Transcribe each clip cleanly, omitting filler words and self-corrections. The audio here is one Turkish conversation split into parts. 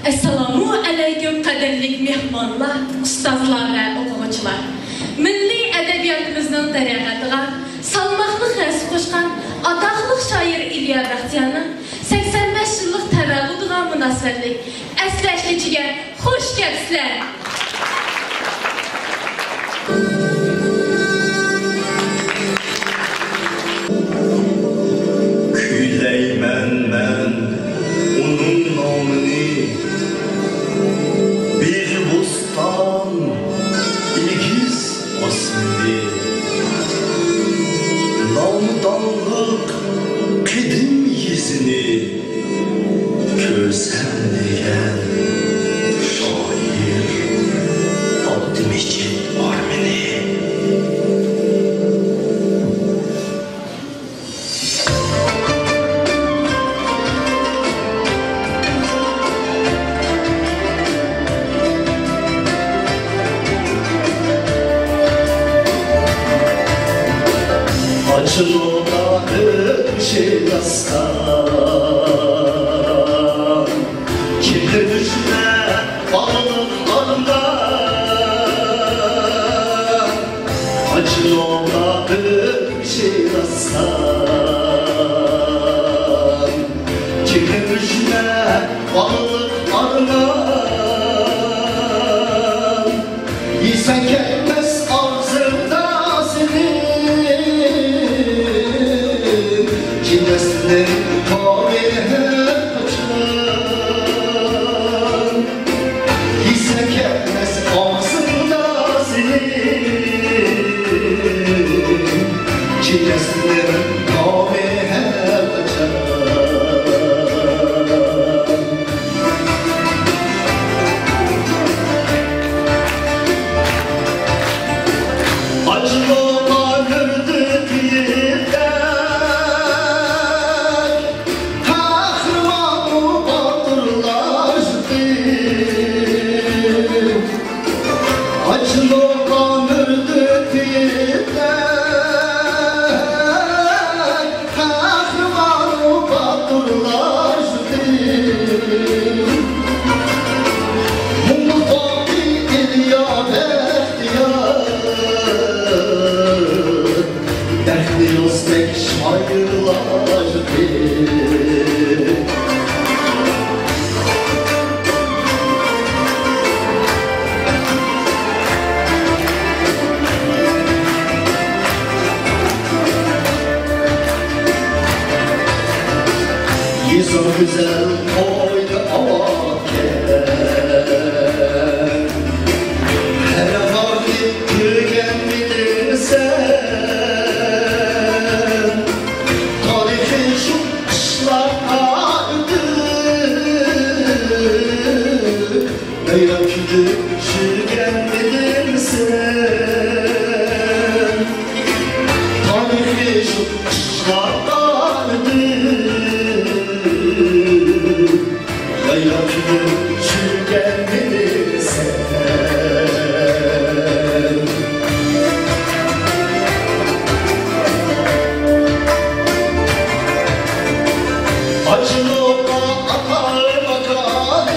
Assalamu alaikum qadirlik mehmonlar, ustozlar ve oquvchilar. Milliy adabiyotımızın darag'atiga salmoqli his qo'shgan atoqli shoir İlya Baxtiyorning 85 yillik tavalludiga munosabatlik eslashligiga xush kelibsizlar. Küyleymen ben onun namını, bir bustan ilgiz asmini, namdanlık kedim yüzünü görsem diyen şair Abdülmecid Armeni. Acılığa ışılastan kirli düşme bağlıklarında, acılığa ışılastan kirli düşme bağlıklarında, İnsan gelmez ağzında senin Cinesinin tarihe kaçan, hisse gelmez ağzında senin Cinesinin tarihe kaçan. Acılığa kırdık yerden, tahrimanı batırlaştı. Acılığa kırdık yerden, tahrimanı batırlaştı. Mutlaki İlya Baxtiyor, dertli Özbek şairlardı. Yüzün güzel oydu avaken, her vakit gülgen midir sen? Tarihi şu kışlar ağrıdı, Beyrakü'dü gülgen midir sen? Tarihi şu kışlar ağrıdı, Beyrakü'dü gülgen midir sen? Acılığa akar bakarım,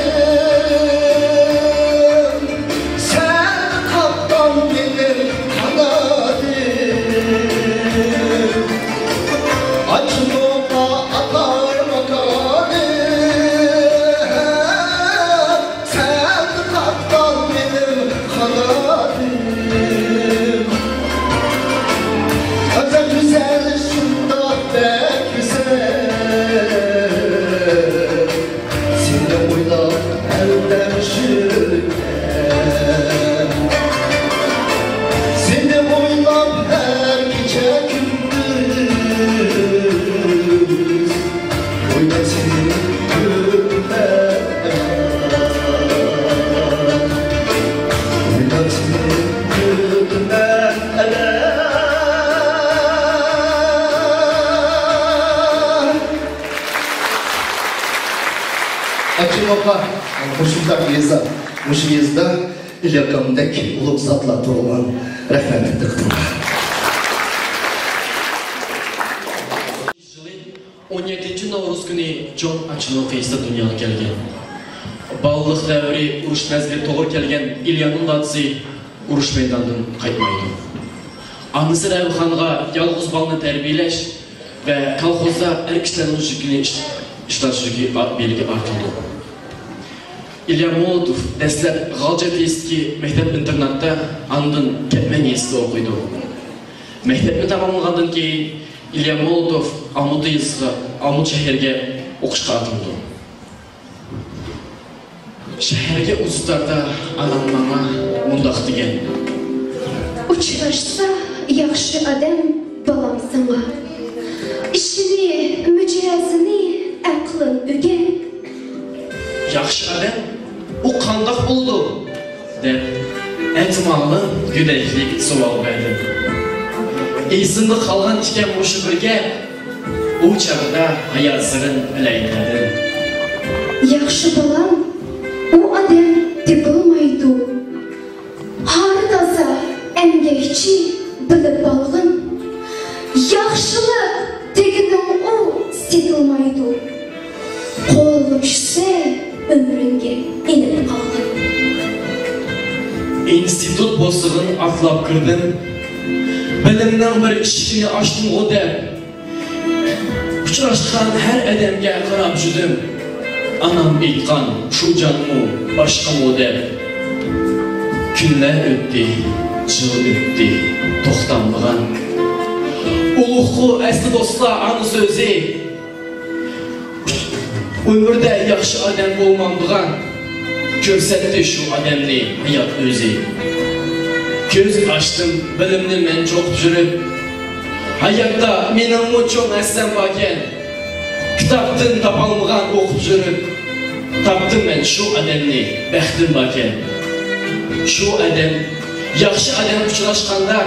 sen kaptan benim kanadım. Acılığa akar bakarım, sen kaptan benim kanadım. Özel güzel şunda pek güzel, seni oynap elden şürken, seni oynap her gece gündüz, oyna seni gülmem, oyna seni gülmem elem. Acılığa hoşumda yeza, hoş yezda İlyakamdaki uluk zatlar doğulan rahmetli dıktımlar. 17 Navruz günü John Acılığa ise dünyaya gelgen. ballık devri uruş mezgili doğru kelgen İlyan'ın dadısı uruş meydanından kaytmaydı. Anısı Rəvixanğa yalğız balını tərbiyələş və kolxozda hər kişilərin yükünü işləşirki belgi artıldı. İlya Molotov dəstlər Qalcapiyski məktəb-internatda andın Kətmən yeside okuydu. Məktəbini tamamlığandan keyin İlya Molotov Amut şəhərgə oquşqa atıldı. Şəhərgə uzuslarda anam bana mundaq degen. Uçraşsa yaxşı adam balam sana. İşini, mücehazini, aklın ögen. Yaxşı adam, o qandaq oldu, deb ətmalı güdəklik sual verdim. İzində qalğan ikən boşu birgə, o çağda hayat sırrın biləylədim. Yaxşı balam, o adam tepilmaydı. Haradaza əmgəkçi bilib balğın. Yaxşılıq deginin o setilmaydı. Qolmuşsa ömrünge inip qalğın. İnstitut bosluğun atlap kırdım. Bilimden bir işini açtım o deb. Uçraşkan her edemge qarab jüdüm. Anam eytqan şu canımı başqam o deb. Günler ötdi, jıl ötdi, toxtanmağan. Uluqlu əsli dostlar anı sözü. Ömürdə yaxşı adam olmamdığan. Görsətdi şu adamni hayat özü. Göz açtım, bilimni men çok jürüp. Hayatta menimmi çok əsləm baken. Kitaptın tapalmıgan okup jürüp. Tapdım men şu adamni, bəxtim baken. Şu adam, yaxşı adam uçraşqanda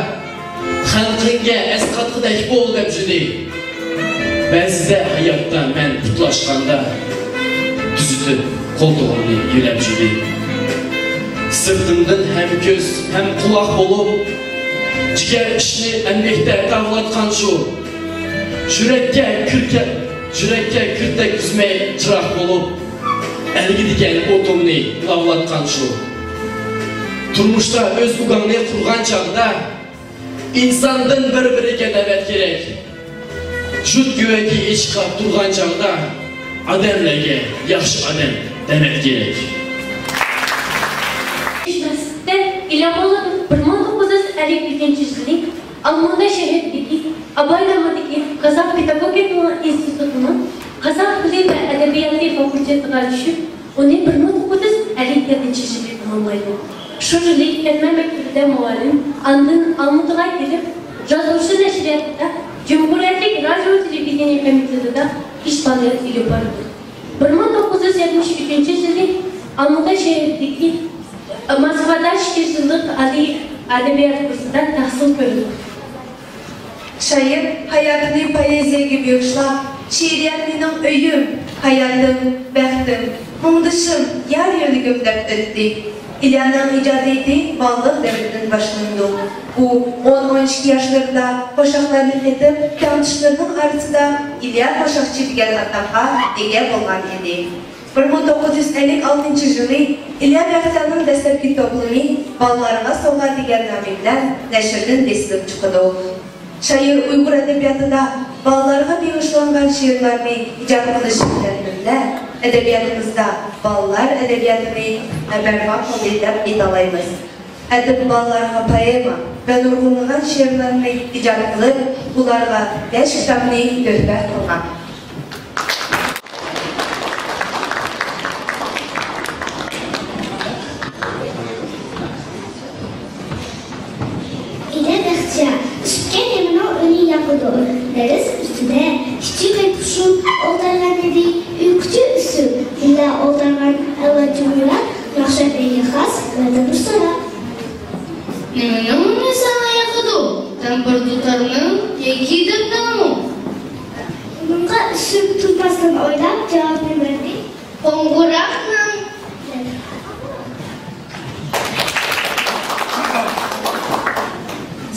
xalqınga əsqatqıdak bol deb jüdi. Bəzide hayatta men tutlaşqanda düzütüp koltuğunu yülep jüdi. Sırtımdan hem göz hem kulak olup ciger işini əməkdə davlatqan şu Jürekке kürtek düzmey çıraq olup Əlgi digen otomni lavlatqan şu Turmuşda öz uğanını kurğan çağda İnsandan bir-biriga dəvət gerek Jut güveki eşqab durğan çağda Adamlarga yaxşı adam demek gerek İlya Molotov 1952 yılı Almanya şehrindeki Abaylamadaki Kazak Pedagogika İnstitutu'nun Kazak Dili ve Edebiyatı Fakültetine düşüp onu 1957 yılı tamamlaydı. Şu yılı Ketme Mektebi'de muallim andın Almutluğa girip Yazılışı Neşriyatı'da Cumhuriyetlik Radyo Televizyon Komitesi'de iş faaliyetiyle vardı. 1973 yılı Almanya şehrindeki Moskvada şiircilik edebiyat kursunda tahsil gördü. Şair hayatını poeziyaga bağışlap, şiiriyat mening öyüm, hayatım, bəxtim, muңдышым, yar yönlügüm deb ötdi. İlyanın icadiyeti ballık devrinden başlandı. Bu 10-12 yaşlarında koşaklarını etip, tanışlarının arasında İlya Koşakçı degan ataqqa ega bolgan edi. 1956 yılı İlya Bəxtiyanın dəstəbki toplumu ballarına sovğa degan nomi bilan nəşrdən besilib chiqdi. Şair Uyghur edebiyatında ballarga bağışlangan şiirlerini icad qilish bilan edebiyatımızda ballar edebiyatını berbat qildi deb aytalaymiz. Edib ballarga poema və nurg'unlagan şiirlerini icad qilib, ularga 5 kitobni töhfə qilgan. Üstken emine önü yapıdı. Deriz üstüne küçük ve kuşun oldarlan dedi. Ülkçü üstü. İlla oldarlan elacımıyla yakşa beyi khas ve de dursana. Nemenin sana yapıdı? Temperaturlarının yeki dırdanı. Bunga üstü tutmasını oylap cevabını verdi. Kongurakla.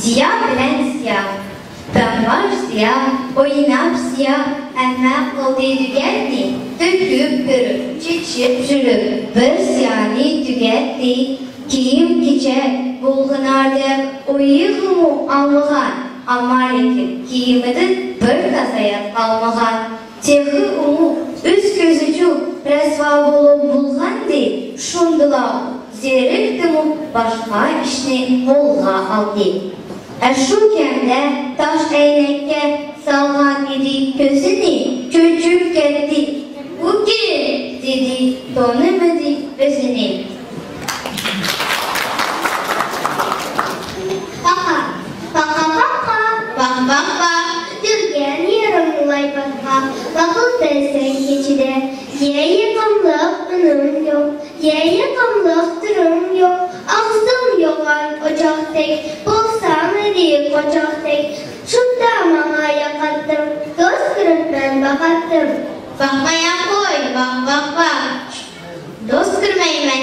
Ziya bilen ziya, damlar ziya, oynap ziya, әмә қылды дүгәтті, түкіп көріп, чечіп жүріп, бір сияны дүгәтті, киім кечек болғынарды ойығыму алмаған, амалекім киімідің бір тазаят қалмаған. Техі ұму үз көзі жүк рәсва болып болғанды, шундылау зеріктіму башқа ішіне қолға алды. Әшу кәмді таш әйнекке салған еді көзіне чөчіп кетті. «Үке!» деді, тонымыды өзіне. Бақа, жүрген ерім ұлай бақа, бақылды сән кечіде. Ейі қамлық үнім жоқ, ейі қамлық түрім жоқ, ағыздым yoğan ocaktek, bolsam edik ocaktek. Şunda mağa yakattım, dost kırıp ben bakattım. Bakmaya koy, bak. Dost kırmayı ben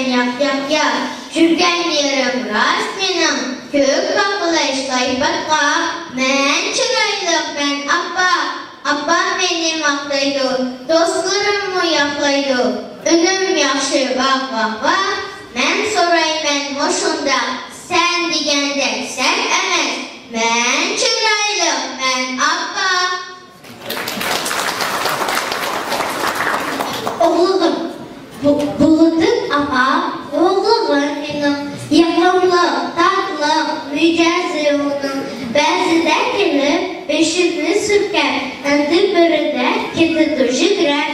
yak. Жүрген yerім рас менің, көк қақылы işlay батқа. Мен чырайлық мен апа мені мақтайды, достларым мұяқлайды. Үнім яқшы бақ. Мен сораймен мұшында, сән дегенде сән әмес. Мен чырайлық мен апа. Oğlum, bulunduk ama oğlumun benim yakımlı, tatlı, mücazı onun. Bazı da gelip beşini sürker, endi börüde kedi durcu girer.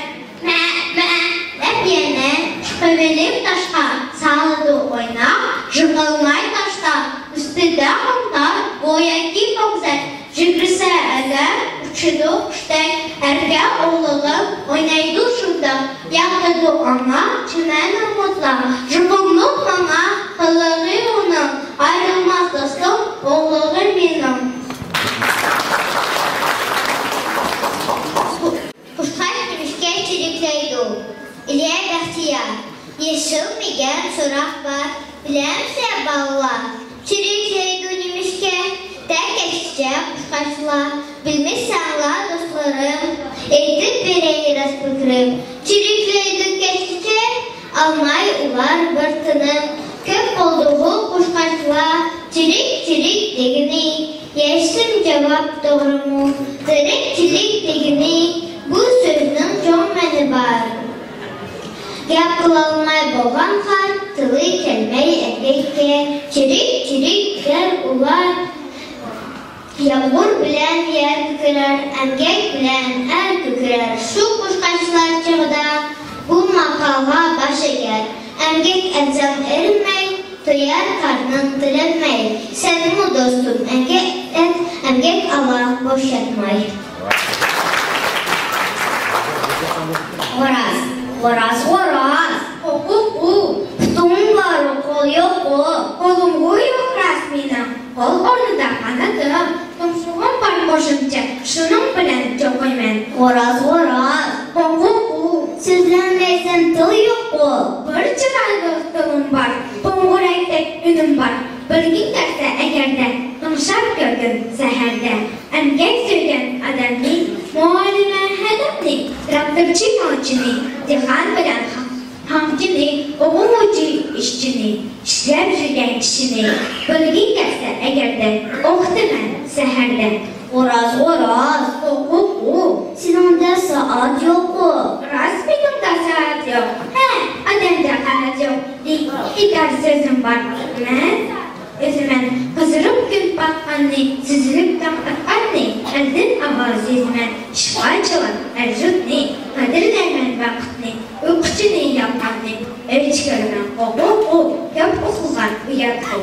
Hep yine çıkabilip taşka, sağladı oynak, jıkılmay taşta, üstüde kumlar, boyaki komzat, jıgrısa eğer, uçudu kuştek, erge oğluğum oynaydı şurada, yakıdı ona çimen umutla, jıkımlık mama, kılığı onun, ayrılmaz dostum, oğluğum benim. Kuşlar demişken çirikleydi. İliye Bəxtiyar, yeşilməyən sorak var, biləmsə bağlar. Çirikleydi demişken, tək eşitcə kuşkaçlar, bilmişsənlər dostlarım, edib verəyi rəspıkrım. Çirikleydi geçtikçe, almay ular bırtınım, köp olduğu kuşkaçlar, çirik degini, yeşsim cevap doğru mu, çirik degini, bu sözünün çok məni var. Yapılalmay boğan xar, tılı kelmeyi ekekke, çirik der ular. Yağmur bilen yer tükürer, emgek bilen er tükürer. Şu kuşkaçlar çağda bu makalha baş eger. Emgek etsem erinmey, tuyar karnın dilenmey. Sen mu dostum emgek et, emgek Allah boş yatmay. Oraz. Oku. Kutum var, kol yok o. Kolum yok rasmina. Kol orada kanadım. Tumsuğum var boşunca. Şunun bilen çok oymen. Oraz. Oku. Sözlenmeysen tıl yok o. Bir çıraylı tılım var. Pongurek tek ünüm var. Bilgin derse egerde. Tımşak gördüm seherde. Emgek söylen adamni. Muallime hedefni. Traktörçü mağçını. Dihan bilen hamcını, oğumucu işçini, işlep жүрген kişini, bilgin gelse egerde, oxtimen seherde. Oraz, oku. Sinanda saat yok o. Rasmiyonda saat yok. Adamda kanat yok. Dikkat sözüm var. Ben özümen kızırıp gün bakkanını, süzülüp taktakkanını, eldin avaz yüzümen, şifayçılın, ercutni, kadirlermen vakitni, uykuçunu yapmanni, ölçgörmen, oku, yap okugan uyatkın.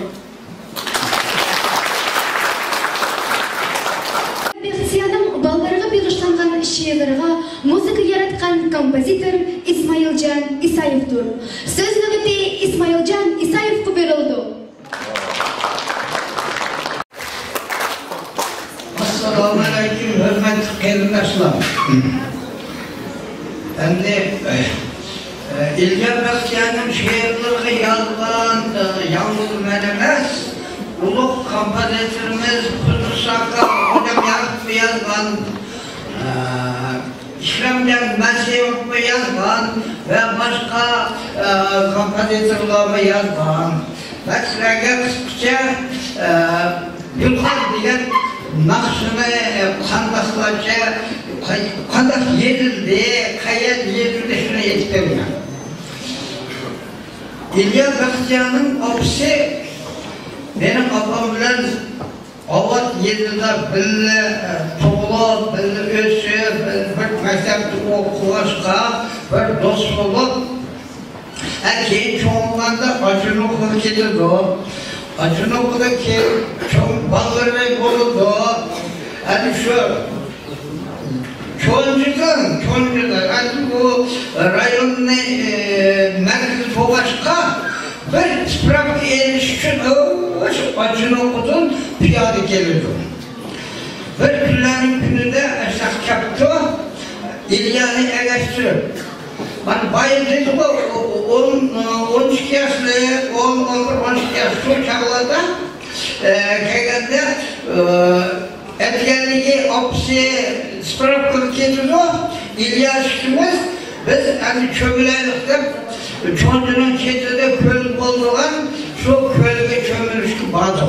Bersiyanın ballarına bağışlanğan şiirlerine müzik yaratkan kompozitör İsmailcan İsayev'dir. Söz nöbeti İsmailcan İsayev'e verildi. Assalamualaikum, hürmetli qarindoshlar. Endi İlgar Bəxtiyanın şeirleriga yozgan yalnız men emas, ulug' kompozitörimiz Pursaka odam yozgan İşlemden Mesih'e yazgan ve başka kompozitörlerime yazgan. Mesela kısıkça Gülhan diyen nakşını kandak yerildi, kayet yerildi şunu yetiştirmiyor. İlyas Bakıcı'nın ofisi benim ablam bilen avat yerinde birle toğlu, birle ösü, bir mektepte okulaşka, bir dost bulup erkeğin çoğunluğunda acını okudu getirdi. Acını okudu ki çok balları oldu. Yani şu çoğuncudan, yani bu rayonun merkezi Tovaşka bir sprap erişkin acını okudun, piyade gelirdim. Bir günlerin gününde eşek kaptı, İlyas'ı eleştirip. Ben bayıldım o 12 yaşlı, 12 yaşlı çağlarda geldiğinde etkenliği opsi sprap kırıkıydı o, İlyas'ımız biz hani çömülerlikte çocuğun çetede köl bulduran şu kölge çömülüştü bazı.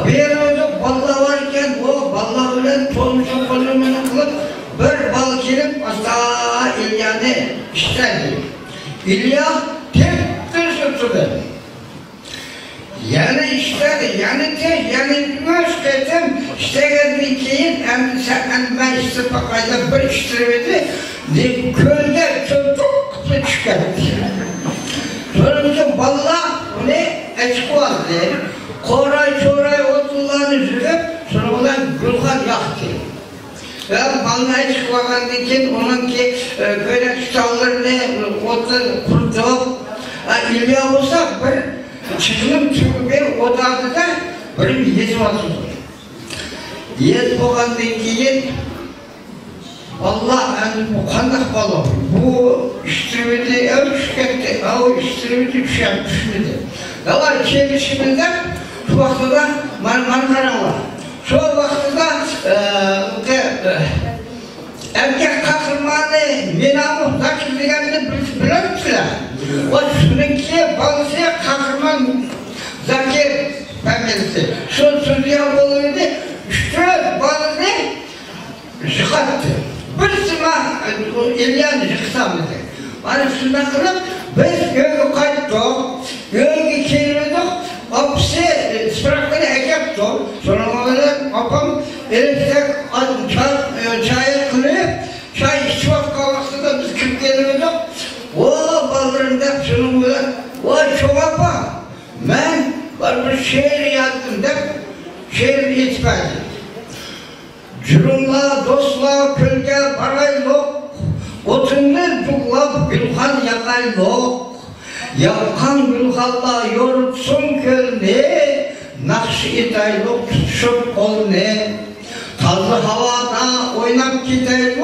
Bir yerde balla varken o balla bilen tolmuşun kolumunu kılıp bir bal gelip asla İlyas'ı işlerdi. İlyas tek bir sürtüdü. Yani işleri, yani üniversiteden işlerden keyin ben istifakayla bir iştirmedi, köyde çocuk çıkardı. Sonra bizim balla onu eşku aldı, koray oturlarını sürüp, sonra ondan Gülhan yaktı. Ve balla eşku aldığı için onunki böyle tutallarını otu kurdu. İlyas olsa bir çıkınım bir odada da böyle bir yez vardı. Yez boğazdan keyin Allah bu kandak balı, bu iştirmedi, ev şirketi, o iştirmedi düşmedi. Ne var çevişiminde şu vaktıda Marmara var. Şu vaktıda erkek kahramanı Minamur Zakir diyenini bilir misinler? O şununki bazısı kahraman Zakir efendisi. Şu sözüye olurdu, işte bazısı zıkattı. Birisi İlyas'ı zıksamdı. Bana şundan kılıp biz göğü kayıttık, göğü çevirdik, hapsi sırakları ekiptik. Sonra onların apam elektrek çaya kırıp, çay içmek kalması da biz 40 gelmedik. O ballarında şunun böyle, o çok apa, ben bir şehir yazdım da, şehir yetmedi. Cürümla, dostla, kölge, paraylık, otunlar tuklap, Gülhan yakaylık. Yakan Gülhan'la yorutsun kölni, nakşı itaylık tutuşup kolni. Tazlı havada oynap gideylik,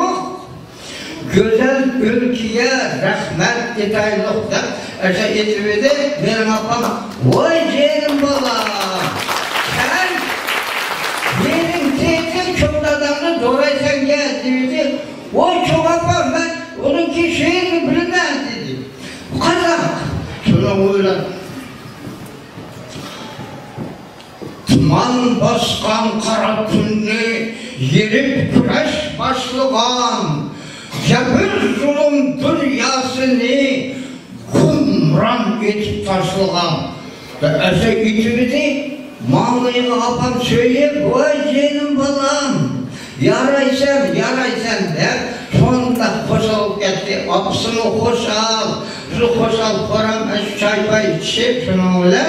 güzel ülkeye rahmet itaylık da eşe etividi benim apam. Vay canım bala, sen benim teyzem çok adamını doğraysan gel dedi. Vay çok apam ben onunki şeyini bilmez dedi. Bu kadar. Şuna uyulan. Tuman baskan kara günni, yerip güreş başlıgan, cebir zulüm dünyasını kumran etip taşlıgan. Ve eşe içimizi mağlayını apam söyleyip, vay canım balam, yaraysan der, sonunda koşalıp gitti, apsını koşal, şu koşal koram, çay pay içip şunu öyle,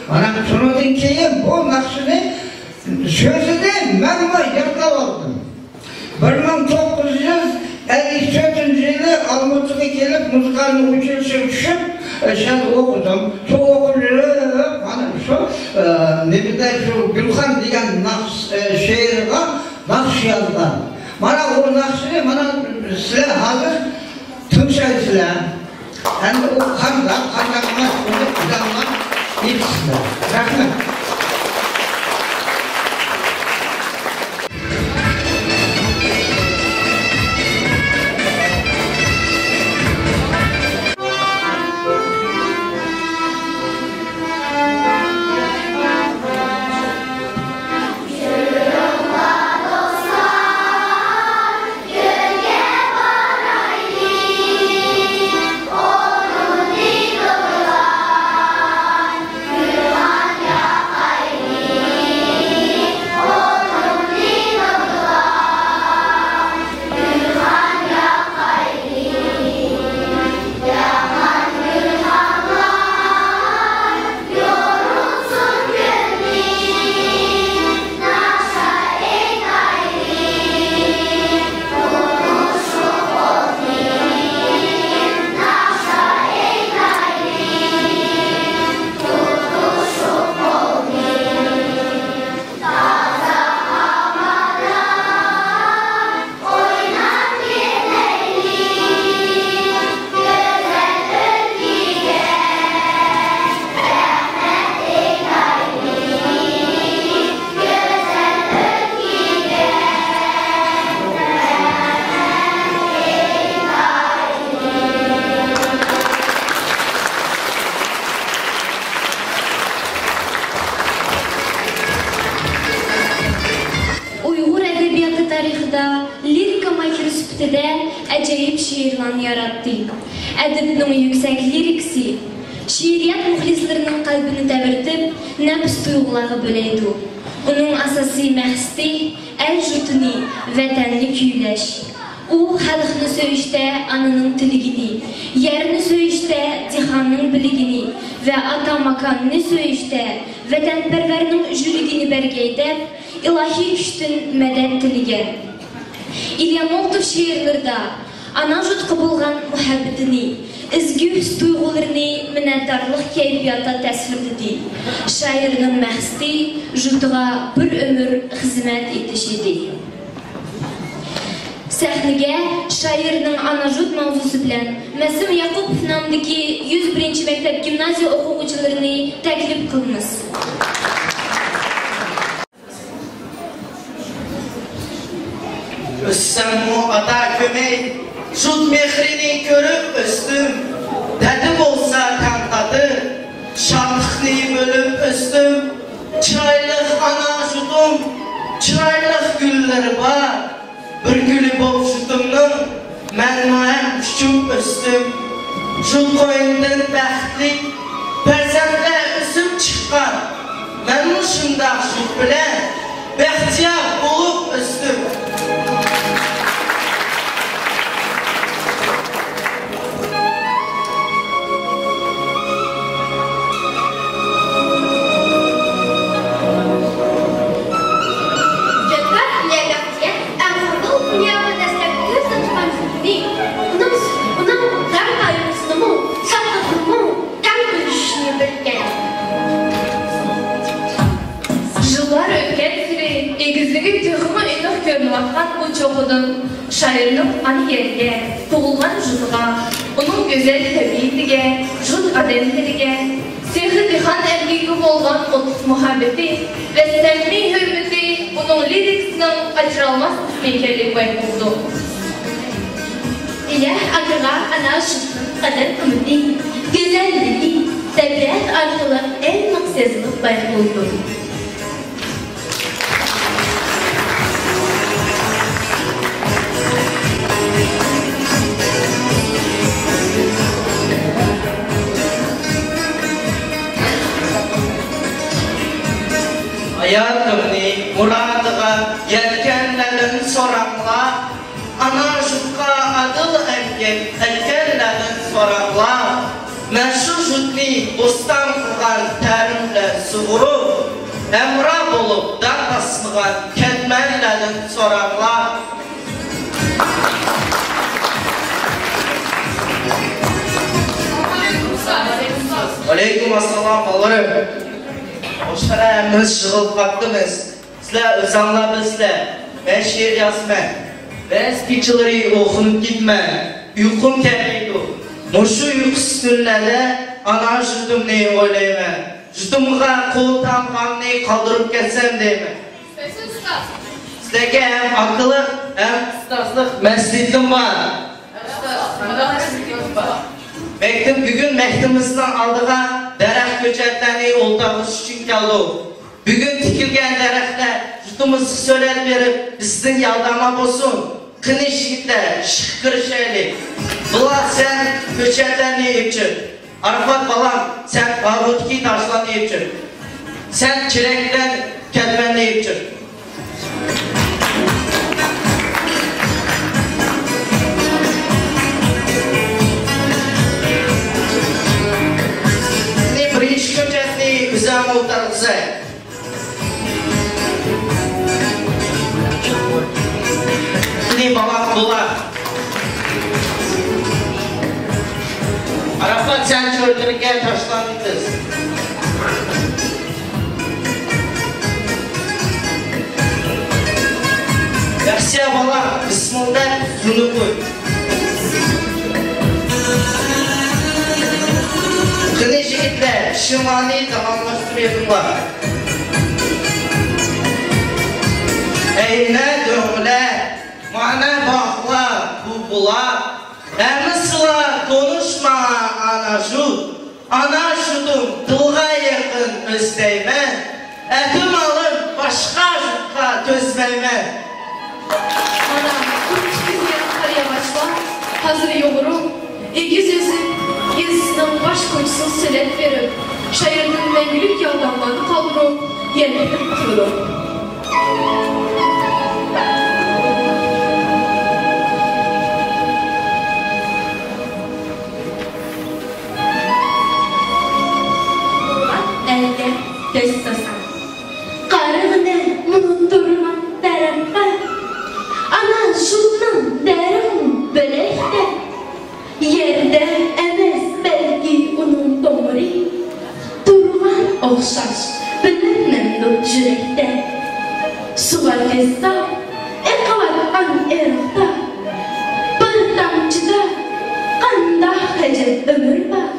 bana şunun keyin bu nakşını sözüde ben var yakla aldım. 1954 yılı Almatı'ya gelip müzikalini uçuruşa düşüp sen okudum. Şu okuluyor, bana şu ne bileyim şu Gülhan diyen şehir var, nakş yazılan. Bana o nakşını bana silah hazır, tümşay silah. Hem de o kandaklar, onu planlar, ilk silah. Rahmet. yıllarda lirika makiri süptede acayip şiirlan yarattı. Edibinin yüksek liriksi, şiiriyat muhlislerinin kalbini devirtip nefs duyguları böleydi. Onun asasi məqsədi el-jutuni, vətənli küyləş. O, xalqını söyüşdə anının tiligini, yerini söyüşdə cihanın biligini və ata makanını söyüşdə vətənpərvərinin jürigini bərgəydəb, ilahi küçtün mədəd tiligə. İlyamoltov şiirlərdə ana jutqı bolğan muhabbetini, izgi hüs duyğularını minnətdarlıq keyfiyyata təsvirlidi. Şairinin məqsədi jutğa bir ömür xizmət etiş idi. Səhnəyə şairinin ana jut mavzusu bilan Məsim Yaqubov namındakı 101-ci məktəb gimnaziya oxucularını təklif qılmız. Üssem o ata kömek, jut mehrini görüp östüm. Dedim olsa tadı, şanlıqını bölüp östüm. Çıraylık ana jutum, çıraylık gülleri var. Bir gülü bol jutumnun, mənmuəm küçüp östüm. Jut koyundan bəxtlik, pərzəndlər üsüp çıxqan. Mənmuşumda jut bilən, bəxtiyar olup östüm. Bu çoxudun şairlik anı yerge, doğulğan jutğa, onun güzel təbiitige, jut ademlilige, sehri dihan erliği bolğan otuq muhabbeti ve səmimi hürmeti onun liriksinin açırılmaz meykerlik var buldu. İlah akığa ana jutun kadar kımıti, güzelliği, tabiat arkalı en maksızlık var buldu. Hayatımni muradıga yetkenlerin soramla, ana jutqa adıl etkenlerin soramla, meşru jutni bostan kılgan tərimle suğurup, emra bolup dar basmıgan ketmenlerin soramla. Aleyküm assalam balarım. Oşkara emimiz şığılıp baktınız. Sizler özanla bizler. Ben şiir yazmam. Ben spiçleri okunup gitmem. Uykum kelmeydi. Muşu uykusuz günlerde ana jutum neyi olayman. Jutumga kol tamganını kaldırıp getsem deyman. Sizlerge hem akıllı hem ustaslık mesleğim var. Bugün mektimizden aldığa dərəxt köçətlərini oltağız üçün gəldi. Bugün tikilgən dərəxtlər jutumuzu söyləd verib bizden yaldama bolsun. Qını şiitlər, şıqqır şeyli. Bular sen köçətlərini epçir. Arafat balam sen Barutki taşlarını epçir. Sen çirekdən kətməni epçir. Üzerime otarılsa ini babam bular Arafat sen çöldürürken taşlandınız. Yaxşıya bala Bismillah sunu koy. Kını jigitler şimali tamamlaştırıyorlar. Eyne döngler, mana baklar, bubular. Emisla konuşma ana jut. Ana jutum dılga yakın özleymen. Etim alıp başka jutka tözmeymen. hazır yoğurup, egiz ezisinin baş koçusunu söylep verip, şairinin mengülük yağdanlarını kaldırıp, yerlerine kırılıp. Destasan qarığını unutturma tarafqa ana şunun derin bölekte yerde emes belki onun doğru durman oxşaş bilinmem yürekte suvar kessa ekavattan erokta bir damcıda qanda hecet ömür var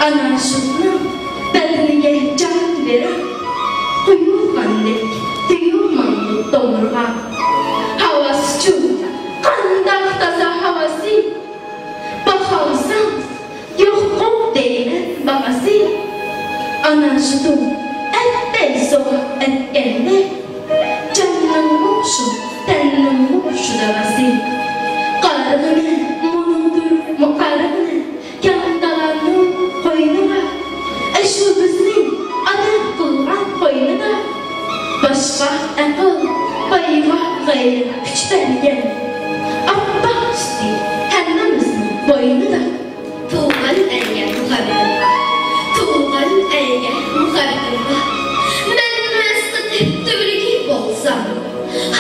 ana şunun belliye can verip kuyulgandik duyulmandı domurga havası çu kandak taza havası bakalsam yok kop değilen babası anasıdım etbey soğuk etkende canın muşu tennin muşu davası qarğını munudur mu qarğını yandalanın koynuna şu bizning adam qilgan qo'ynida boshqa aql bayva g'ayri kuch bergan oppoq usti hammamizning bo'ynida tug'ilgan ayga muhabbatimga tug'ilgan ayga muhabbatimga men mast teptibirgi bo'lsam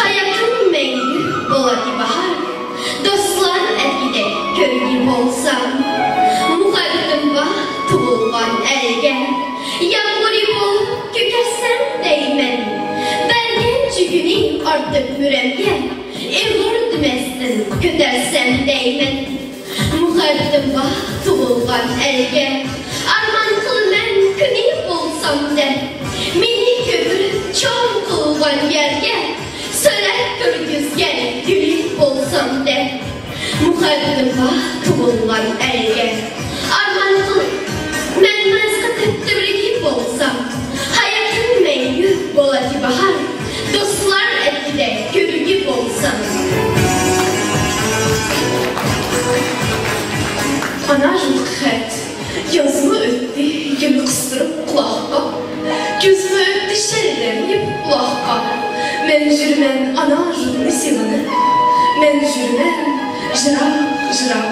hayotim mengu bo'ladi bahor do'stlar akidek ko'rgi bo'lsam muhabbatimga tug'ilgan ayga yağmur bulup kökersem değmen vergen çükünü artık müremge evur dümestin kötersem değmen muhabbetim var tuğulgan elge arman kılmen kını bulsam de mini köpür çoğun kılgan yerge söylek görgüzgen gülü bulsam de muhabbetim var tuğulgan elge arman kılmen men mazgı teptibirgi bolsam hayatım mengü bolati bahar dostlar etkide görügi bolsam ana ruhet yazımı öttü yemi kıstırıp kulakka gözümü öttü şerlenip kulakka men jürmen ana ruhunu sevini men jürmen jırak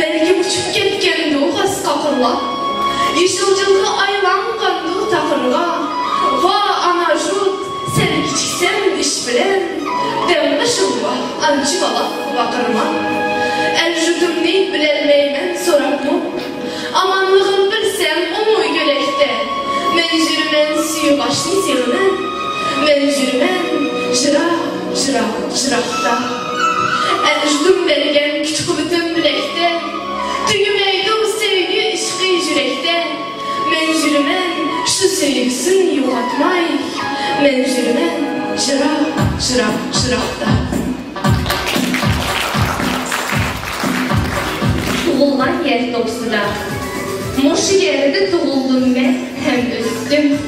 belki uçup ketken doğaz kakırla yeşilcilgi aylangandı takırga va ana jut sen kiçiksem iş bilen demli şılva ançı bala bakırma el jutumni bilenmeymen soramdu amanlığın bilsem onu gölekte men jürmen suyu başını sevinen men jürmen jırakta el jutum bergen küçük bütün bilekte tügümeydi o sevgi işki yürekte men jürmen şu sevgisini yoğatmay men jürmen jırakta tuğulgan yer topsuda moşu yerde tuğuldum ben hem üstüm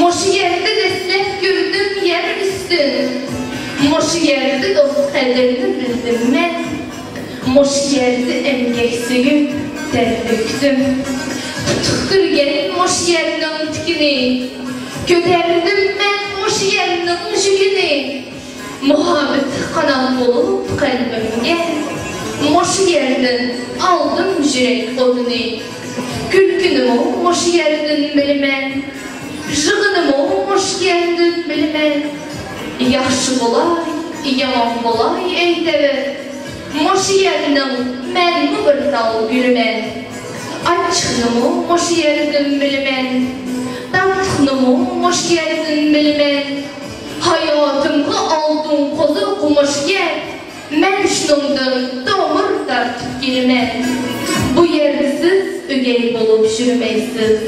moşu yerde deslep gördüm yer üstün moşu yerde dost kaderini bildim ben moş yerde emgek sügüp ter döktüm tutuktur gelin moş yerinin tikini köterdim ben moş yerinin jükini muhabbet kanal bulup kalbimge moş yerden aldım jürek odunu külkünümü moş yerden bilmen jığınımı moş yerden bilmen yaxşı bolay yaman bolay eytever moş yerinin men bir dal gülmen açığımı moş yerden bilmen tatlıqnımı moş yerden bilmen hayatımı aldın kozu kumoş yer men şunumdan domur tartıp girmen bu yerde siz ögey bolup jürmeysiz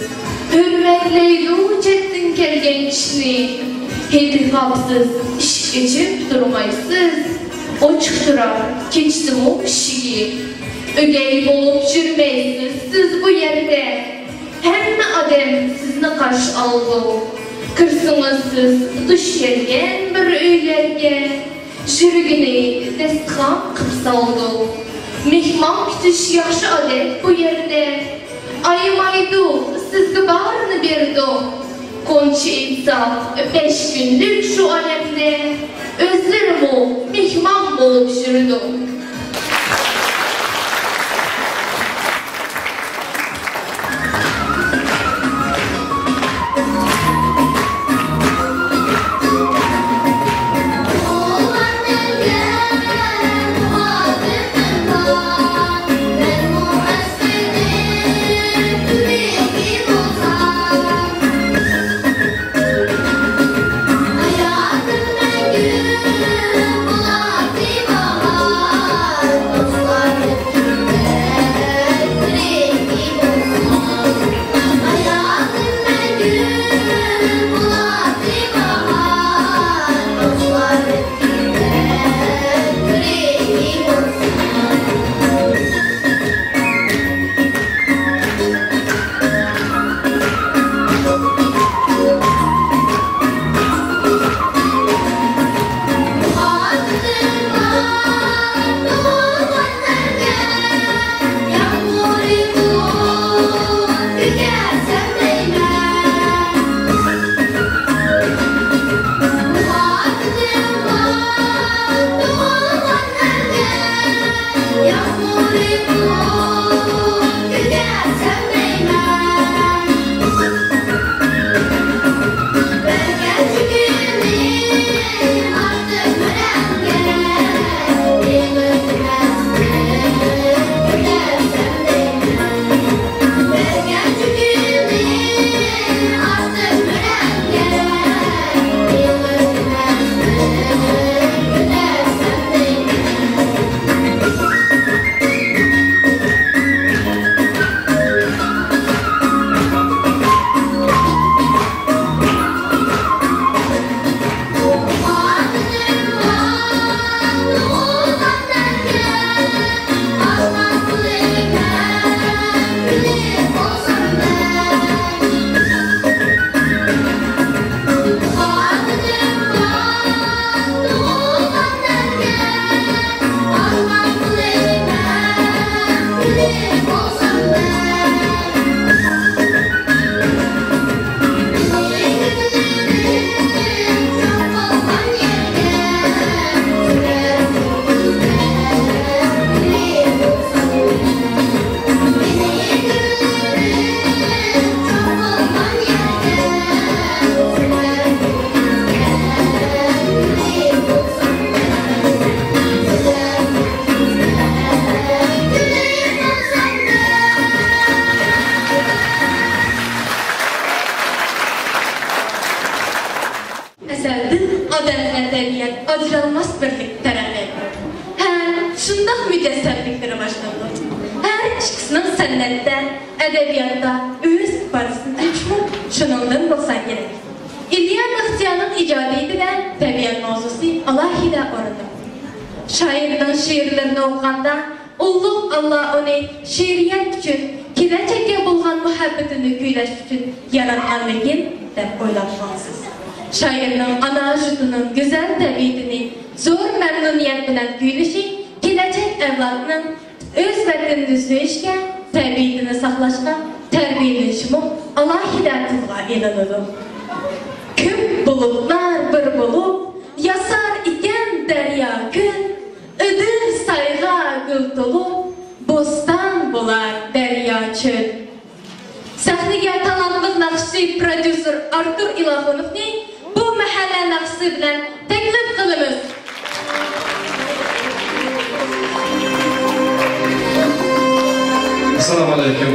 hürmetleydu cettin kelgen kişini hedirgapsız iş geçip durmaysız o çıktırar keçtim o işi ögey bolup jürmeysiz siz bu yerde hemme adem sizni karşı aldı kırsınız siz dış yergen bir öylerge Jürgünü destixan qıpsa oldu. Mehman kütüş yaxşı adet bu yerde. Ayımaydı, sizge barını berdi. Konçu etsak 5 günlük şu alemde. Özlerim o mehman bolup jürdü. Ajralmaz birlik tarafı. Şundaq mücessəmlikləri başlandı. Hər ikisinin sənətdə, ədəbiyyatda öz barısını keçmir, şunundan bolsa gerek. İlyan İxtiyanın icadiyyəti də təbiət mavzusu alahidə orada. Şairdən şiirlərini oxanda, Ulluq Allah onu şiiriyyət üçün, kiləcəkə bulğan mühabbətini güyləş üçün yaratqanlıqın dəb oylanmansız. Şairinin ana jutunun güzel təbiətini zor məmnuniyyət bilən güylüşü, gələcək evladının öz vətənini söyüşkən, təbiətini saxlaşqa, tərbiyəlişimi alahidə qılğa elanıdır. Köp bulutlar bir bulup, yasar iken derya gül, ödül sayğa gül dolup, bostan bular derya çöl. Sahneye talantlıq naqşı prodüser Artur İlahonov'ni bu məhəllə naqşı bilən təklif qılımız. Assalamu alaikum.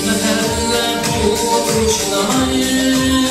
Mahalla bu kuşlayı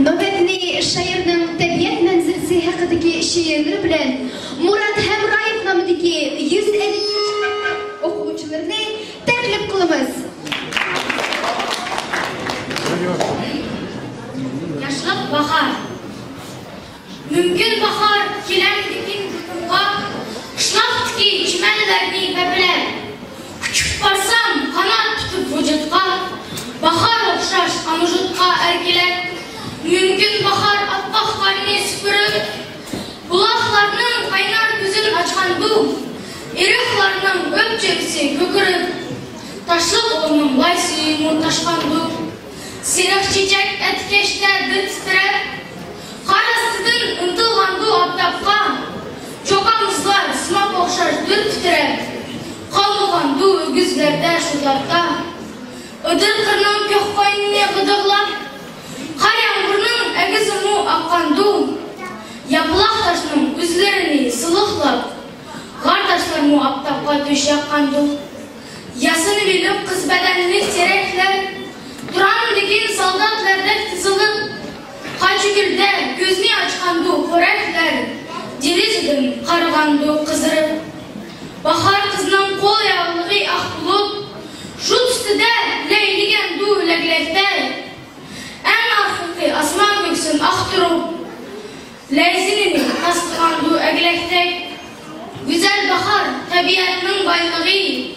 Nöbetli şairning tabiat manzilsi haqidagi she'rlari bilan Murat Hamrayev nomidagi 150 o'quvchilarni taklif qilamiz. Yaşlık bahar. Mümkün bahar kilendikin kutuğa, kışlaktaki çimenlerini pepeler. Küçük barsam kanat tutup vücutqa, bahar okşaş amıcıtka erkeler. Mümkün bahar atbaq kalini süpürüp, bulaklarının kaynar gözün açan bu, eriklarının öpçekisi kökürüp, taşlık olunun lay suyunu taşkan bu, sinek çiçek etkeşte dıtstırıp, kar astıdın ıntılgan bu abdapqa, çokamızlar sımak okşar dür tütürüp, kalmıgan bu ögüzlerde şudapta, ödül kırnın kök koyununu gıdıqlap, kar yağmurunun egizimu akkan du, yapılaq taşının üzlerini sılıqlap, kar taşlarımı abdapqa düş yakkan du, yasını bilip kız bedenlik terekler, duran dikin saldatlerdek tızılıp, kaçıgülde gözünü açkan du korekler, dirizdim karıgan du kızırıp, bahar kızının kol yağlığı ak bulup, şu üstüde leyligen du leglekte, en arkıkı asman göksün akturup, leyzinini tastıgan du eglekte, güzel bahar tabiatının baylığı,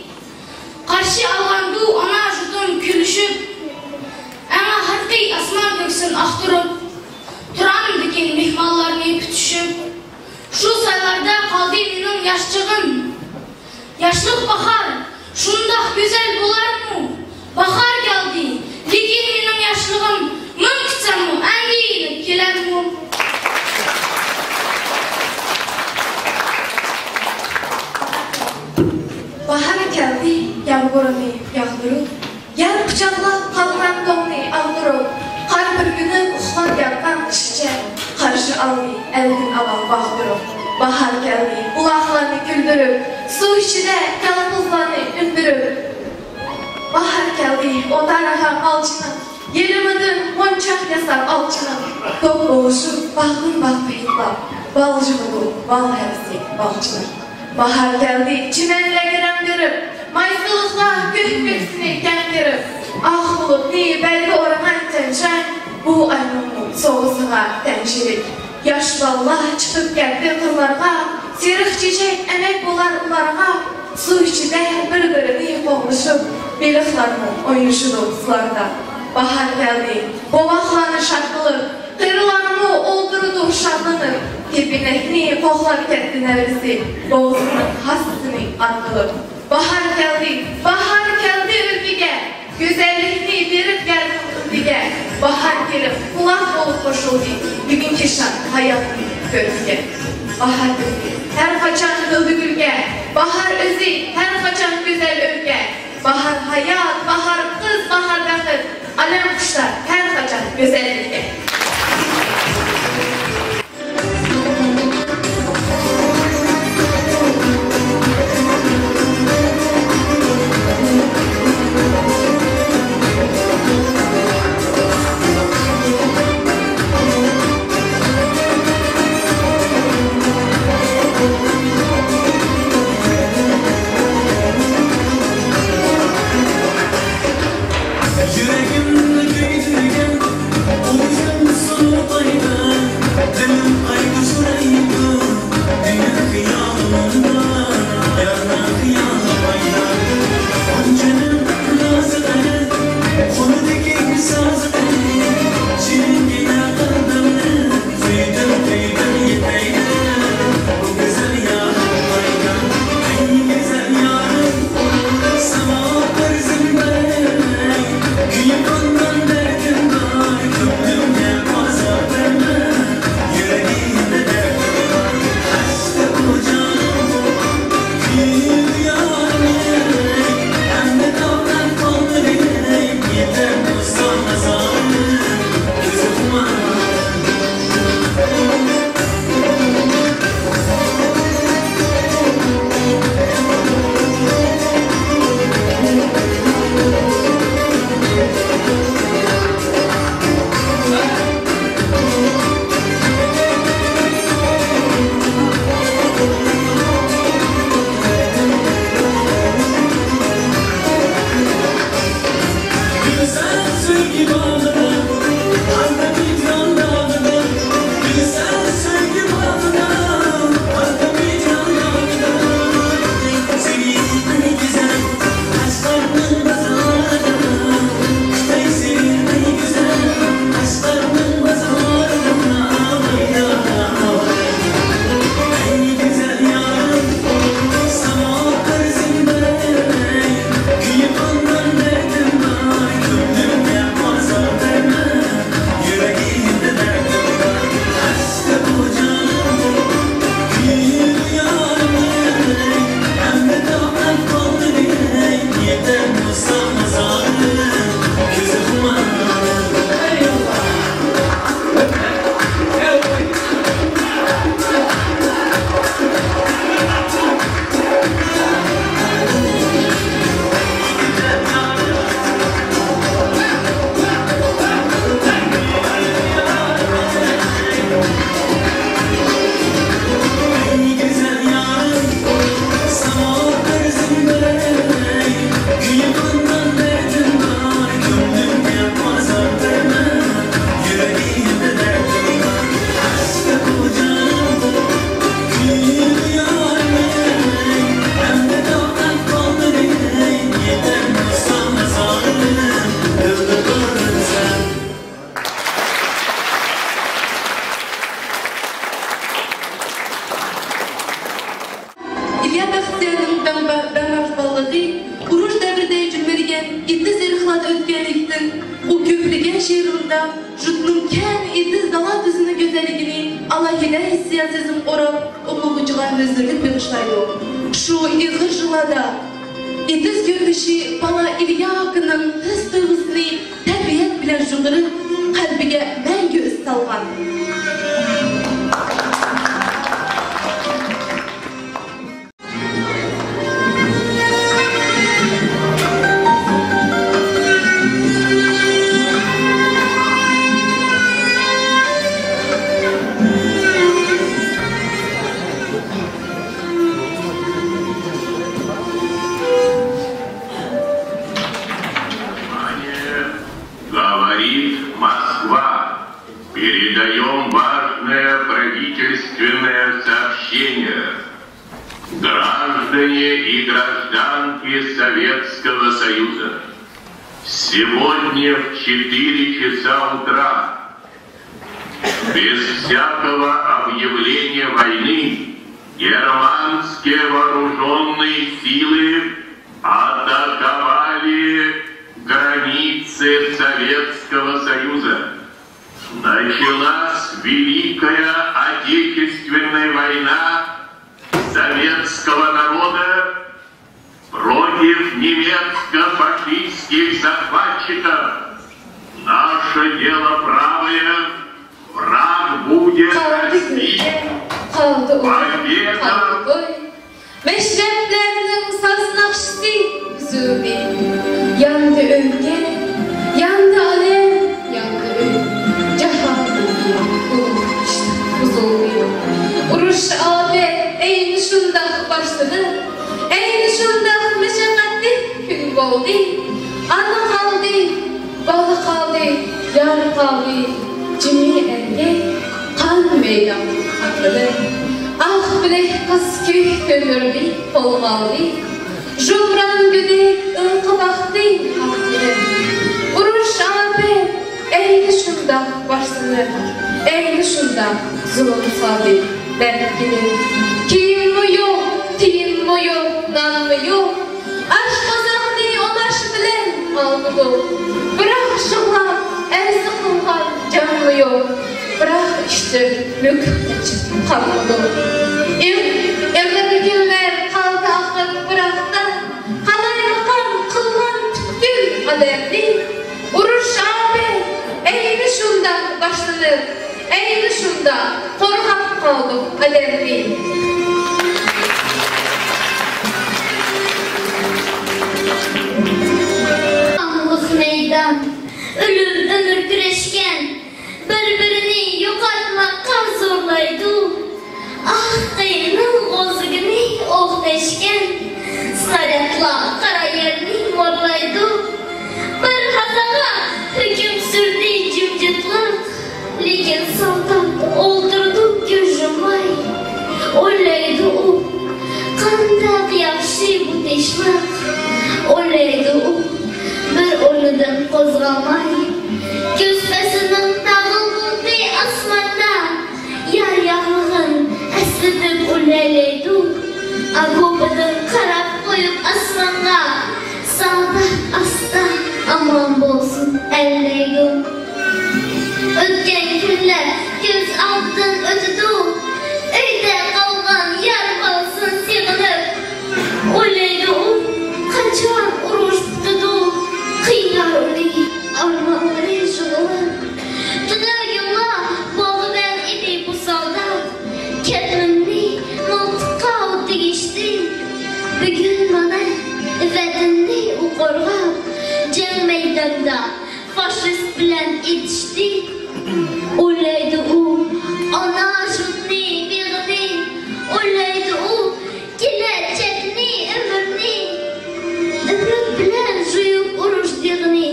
karşı algan du ana jutum külüşüp, ama harkı asman göksün akturup, turan dikin mihmallarını kütüşüp, şu saylarda kaldı benim yaşçığım, yaşlık bahar Şundak güzel bular mı? Bahar geldi. Lekin benim yaşlığım mın kıtsam mı? Endi gelir mi? Bahar geldi, yağmurunu yağdırıp, yer bıçakla kalkan doğunu aldırıp, har bir günü uxlar yapkan işçe, karşı almayı elden alan bağdırıp. Bahar geldi, ulaqlarını güldürüp, su içine kalpuzlarını ündürüp. Bahar geldi, o darahan alçının, yerimidin monçak yasar alçının, top boğuşup, bağın bakmayıplar, balcımı bal hepsi balçının. Bahar geldi, çimenle görüp, maysılıkla gök-göksini kendirip, ah bulup ni belli oranan tenşen, bu aynımın soğusuna tenşirik. Yaş vallah çıkıp geldi kırlarga, sirih çiçek emek bular ularga, su içinde bir-birini boğuşup, beliklarının oyuşunu sularda. Bahar geldi, boğaklanı şarkılıp, kırılanımı oldurudu şanlanıp, tepinekni koklar ketti nevrisi, boğazının hasısını arkılıp. Bahar geldi ülküge, güzellikni verip geldi ülküge. Bahar gelip kulak olup koşuldu, bugünkü şan hayatını görüge. Bahar özü, her kaçan kıldı gülge, bahar özü, her kaçan güzel ülke. Bahar hayat, bahar kız, bahar bakır, alem kuşlar, her kaçan güzellikle. Yüreğimde büyüdüğüm, o güzel şiir yılında jutnun kem ediz dala düzünü güzelliğini alahide hissiyatizm orap okuyucular özürlük bağışlaydı. Şu ilgir jılada ediz görünüşü bana İlya Akın'ın hız duygusunu terbiyet bilen jugırı kalbige мәңгі üst salgan. Передаем важное правительственное сообщение. Граждане и гражданки Советского Союза, сегодня в 4 часа утра, без всякого объявления войны, германские вооруженные силы атаковали границы Советского Союза. Началась Великая Отечественная война советского народа против немецко-фашистских захватчиков. Наше дело правое, враг будет расти. Победа! Meşreplerinin sazlakşısı zübi. Yandı ülke, yandı alem, yandı ülke. Uruş abi eyni şundak başladı, eyni şundak meşakkatli gün oldu. Ana kaldı, balı kaldı, yar kaldı, cimi elde, kan meydan atladı. Ah bilek kız köy kömürdü, kol kaldı, jumran güde ılkı baktı, hakkı. Uruş abi eyni şundak başladı, eyni şundak zulüm sabit. Belki kim mi yok, tim mi yok, nan mı yok? Aşk kazandı olaş bilen aldı. Bırak şunlar, el sıkılgan can mı yok? Bırak işte mükemmel kaldı. Evde günler kaldı akıl bıraktı. Kalay makam kılgan tüm ademli. Uruş abi, eyni şunda başladı. Eyni şunda korkak kaldım ademli. Anlık meydan, ölüm ömür güreşken, birbirini yokatmakka zorlaydı. Ah kıyının ozguni oh deşken, snaryatla kara yerini morlaydı. Bir hazaga hüküm sürdü cimcitlik, lekin soldat oldurdu gözümay. Olaydı o, kandak yaxshi bu teşvik. Olaydı o, bir o'rnidan qo'zg'almay. Ko'zbasining tag'ildi osmonda, yar yag'lig'in aslidib o'laylaydi. Akobidan qarab qo'yib osmonga, soldat asta amon bo'lsin allaydi. O'tgan kunlar ko'z oldidan o'tdi, uyda qolgan yar bo'lsin sig'inib. O'laydi u, qachon urush bitadi, qiynar uni armonlari jig'ilib. Tudagimla bog'idan edi bu soldat, ketmimni miltiqqa tegishdi. Bugun mana vatanni u qo'rg'ab, jang maydonida faşist bilan etishdi. O'laydi u, ona shunni beg'ni. O'laydi u, kelajakni umrni. Umr bilan jo'yib urush deg'ni.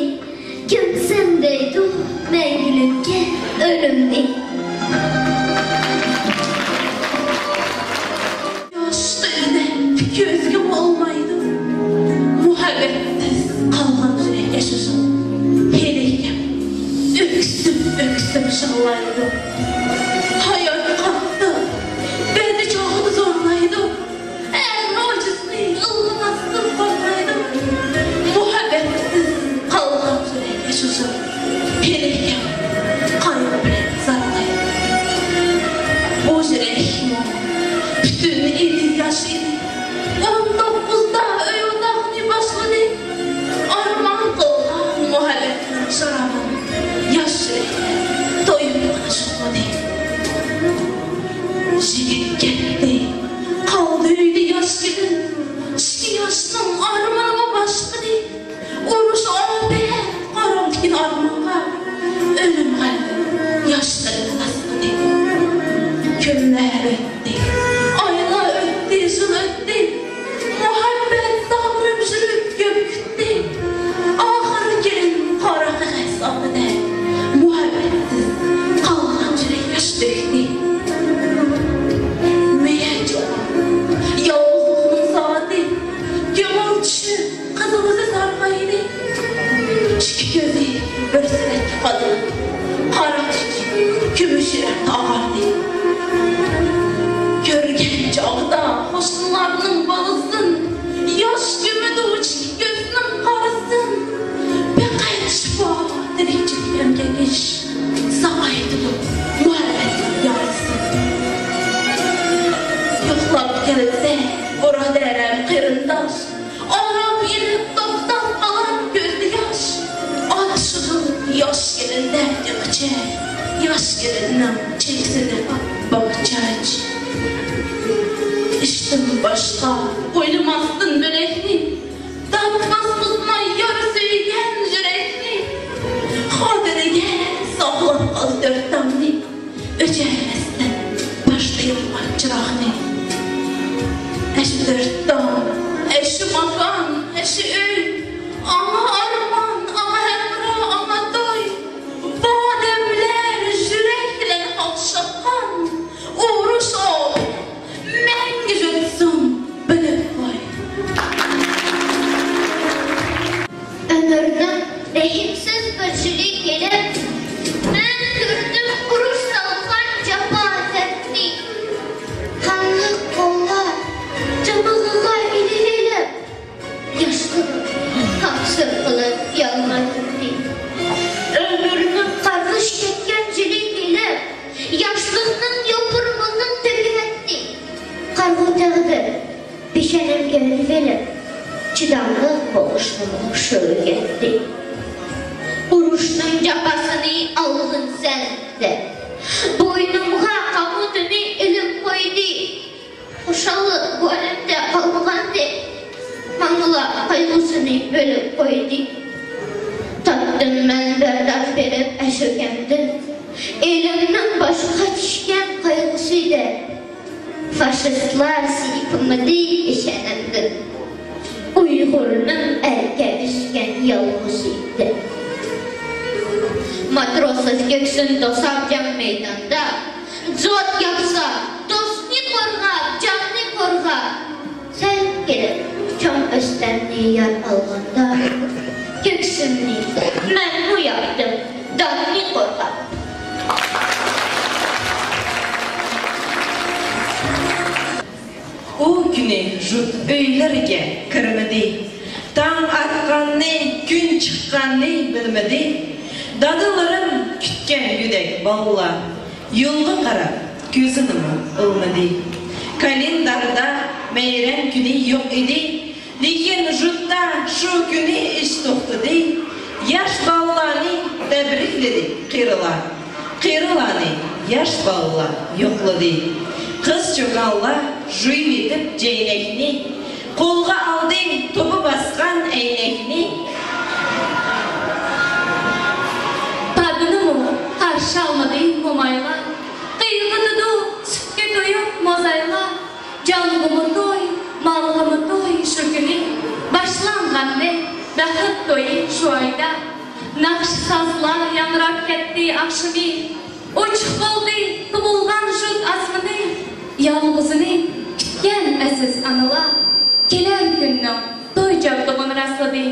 Kimsan deydi mangulikka o'limni. Yoshda ine ko'zgim olmaydi. Muhabbatsiz qalgan yurek yashashim. Helekim öksüp şağlaydı. Hayat kalktı, beni çok zorlaydı. En acısını ılgınasını korklaydı. Muhabbetsiz kalgan yurek yaşasın. Helekim yürek ağardı. Görgen çağda hoşlarının balısın, yaş gümüdü uç gözünün karısın. Bekayt şifa dirikçik emgegiş, sağaydı bu muhabbet yarısı. Yoklap gelirse orada eren kırındaş, Arap yenip doktan kalan gözlü yaş. Atışıdın yaş gelin derdikçe, yaş gelinin çeksine bakçaç. İştin başka, oylamazsın börekni, damgasmızma yarı söygen yürekni. Hadirige sağlam az dört damni, öcermezsen başlayıp çırağını. Eşi dört dam, eşi makan, eşi öy, ama arman, ama hemra, ama doy. Bademler yürekle alşakan, uğruş ol, men gücütsün, bölüp koy. Ömürden rehimsiz bölüşülük gelip, ben gördüm uruş salkan capat etti. Kanlık kollar, camılığa ilerleyip, yaşlılık taksır kılıp yanına gitti. Ömrünün karış ketkencilik gelip, yaşlılığının yopurmanın tükünetti. Kargı dağıdı, bişenem gönül verip, çıdanlık boğuşluğunu şöyle gitti. Uruşnun capasını aldın sen de, boynumğa kamudunu ilip koydu. Hoşalı bu alemde kalmagan de, manıla kaygısını bölüp koydu. Tattım ben berdaş verip eşökemdim, elimden başka çişken kaygısıydı. Faşistler sıyıkımı değil işenemdim. Uygur'un erke düşken yalgısıydı. Matrosuz göksün dosap can meydanda, zot yapsa dostni korga, canni korga. Sen gelip çom östenliği yer alganda, göksünni ben bu yaptım, danni korga. O güne jut öylerge kırmıdı. Tan atkanını, gün çıkkanını bilmedi. Dadıların kütken güdek bağlar, yolga karab gözünü ılmadı. Kalendarda meyren günü yok idi. Lekin jutta şu günü iş toxtadı. Yaş bağlarını tebrikledi kırılar. Kırılanı yaş bağlar yokladı. Kız çoğallar jüy edip ceynekni, kolga aldın topu baskan eynekni. Tadını mı karşı almadı mumayla, kıygıdı du sükke doyup mozayla. Canlımı doy, malımı doy şu günü, başlangandı bakıp doyu şu ayda. Nakş sazlar yanrak ketti akşamı, uçuk oldu kıbulgan jut asmını. Yalğızını kütken esiz anıla, gelen günün toy cevdığını rastladı.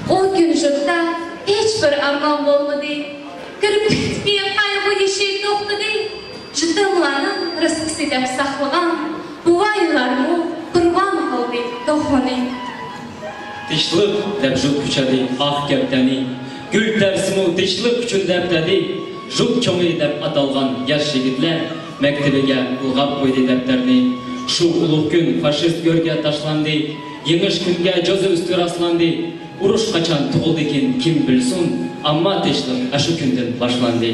O gün jutta hiçbir armağan olmadı. Kırıp bitkiye kaygı yeşil topladı. Jıtımlanın rızkısı dep saklagan, bu aylarımı kurban kaldı tohunu. Tişlik dep jut küçedi, ah gepteni, gül tersimi tişlik küçün dep dedi. Jut çoğu dep atalgan yaş yigitler, mektebege ulgap koydu defterini. Şu uluk gün faşist görge taşlandı, yeniş günge gözü üstü rastlandı. Uruş kaçan tuğuldu ekin kim bilsin, amma tişlik aşı günden başlandı.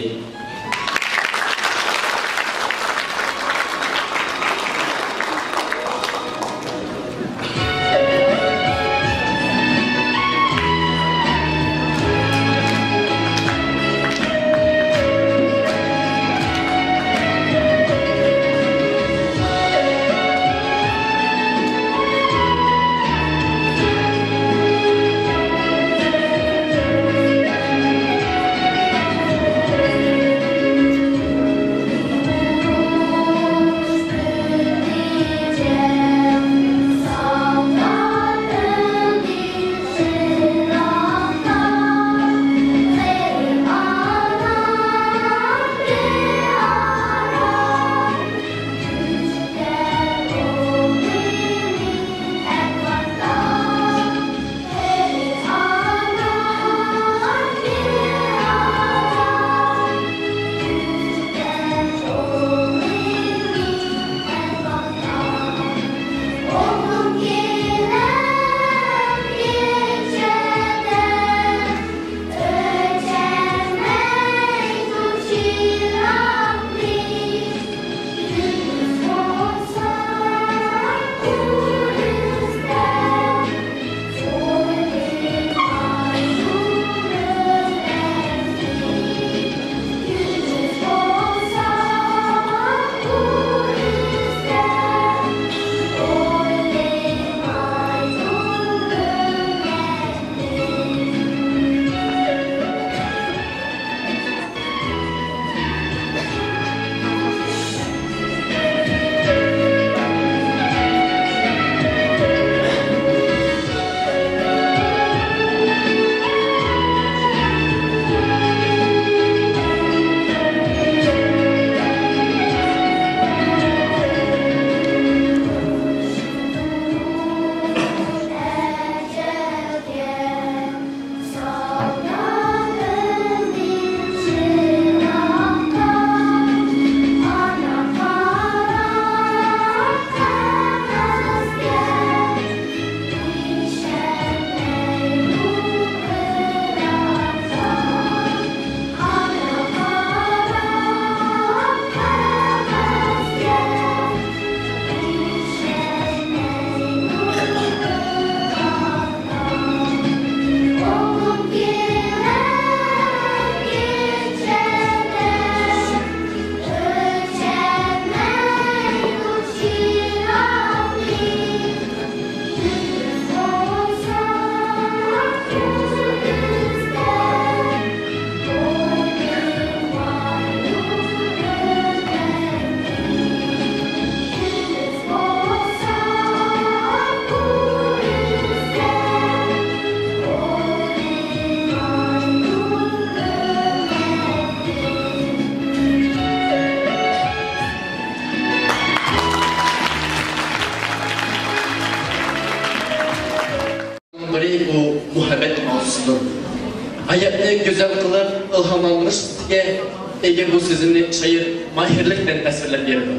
güzel kılıp ilhamlandırışga ege bu sözünü şair mahirlikten tasvirlep berdi.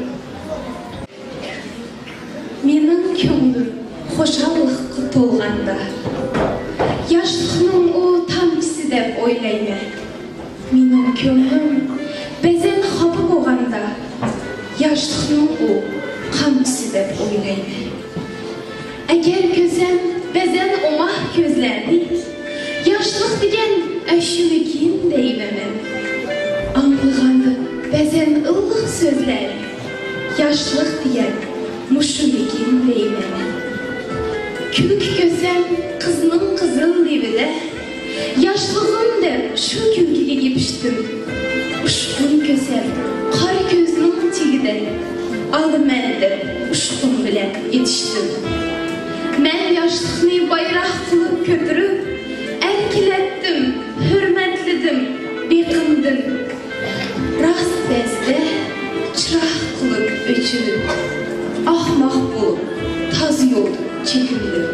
Mening ko'nglim xo'shallikqa to'lganda, yoshlikning o tamchisi deb o'ylayman. Mening ko'nglim ba'zan xafa bo'lganda, yoshlikning o qamchisi deb o'ylayman. Agar ko'zim ba'zan omah ko'zlarni, yoshlik degan ashulakin deyman. Anglaganda ba'zan ilg'or so'zlar, yoshlik degan muşulikin deyman. Külük gözem kızının kızıl livide, yaşlığım deb şu külkiga yepishdim. Ushqun gözem qora ko'zning tigida, olman deb ushqun bilan yetishdim. Men yoshlikni bayroq qilib ko'tarib, erkilatdim, hurmatladim, beqindim. Rost bezda chiroq qilib o'chirib, ahmaq bo'lib, taz yo'lda çekildim.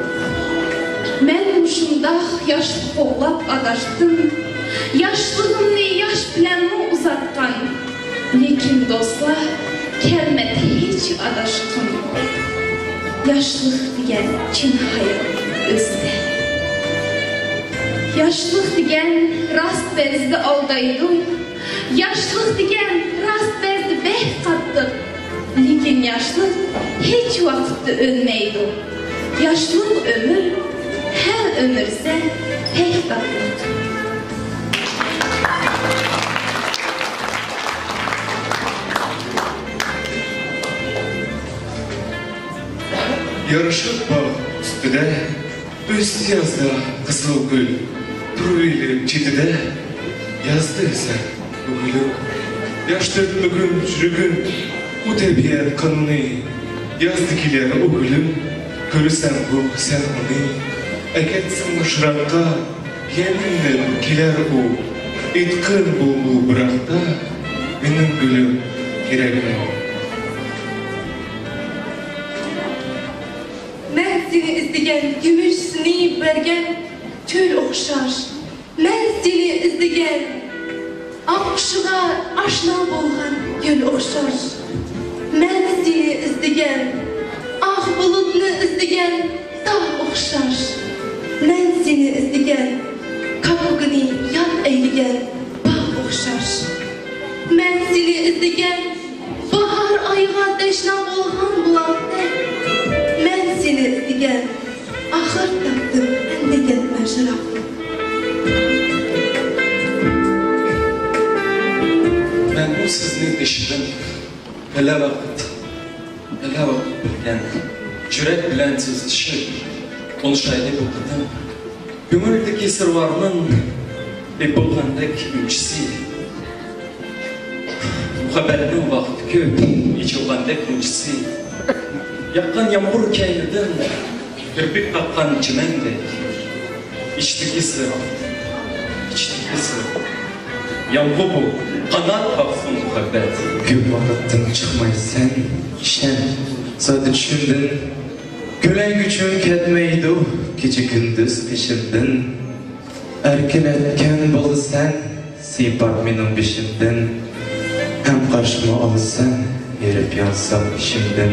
Men mushundaq yoshlik qo'llab adashdim. Yoshligimni yosh bilan uzatgan. Lekin do'stlar, kelmadi hech adashqim. Yoshlik degan chin hayot o'zida. Yoshlik degan rost bezda aldaydi. Yoshlik degan rost bezda beh qattiq. Lekin yoshlik hech vaqtda o'lmaydi. Yoshlik ömür, her ömürse pek tatlık. Yarışık bağ üstüde, üst yazda kızıl gül, turuyla çetide, yazdı ise bu gülü. Yaştık bugün çürügün, bu tebiyet kanını, yazdı kiler o gülüm. Görürsen bu sen onu, eketsin ışrakta, yeminle kiler o, etkin bu bırakta, benim gülüm gerek mi? Men seni izleyen, gümüşsünü bergen, çöl okşar. Men seni izleyen, akşığa aşna bolgan göl okşar. Men seni izleyen, ah bulutunu izleyen dağ okşar. Men seni izleyen, kapıgını yan eyleyen bağ okşar. Men seni izleyen, bahar ayğa deşna bolgan bulakta. Men seni izleyen, ahır taptım degen meşrapta. Ben bu sizin işidim, hele vakit bilen, jürek bilen siz işi, konuşaydı bu kadın. Gümüldeki sırvarının bir bulgandaki ülkesi. Muhabbetin vakti köp, iç olgandaki ülkesi. Yakkan yağmur keynidin, kirpik kakkan çimendek. İçtiki sır, yağmur bu, kanat baksın muhabbet. Gün vakittin çıkmaysan, şen, zaten düşündün. Gülen gücün ketmeydi, gece gündüz peşimden. Erken etken bolsan, siypak benim peşimden. Hem karşıma alsan, yerip yansam işimden.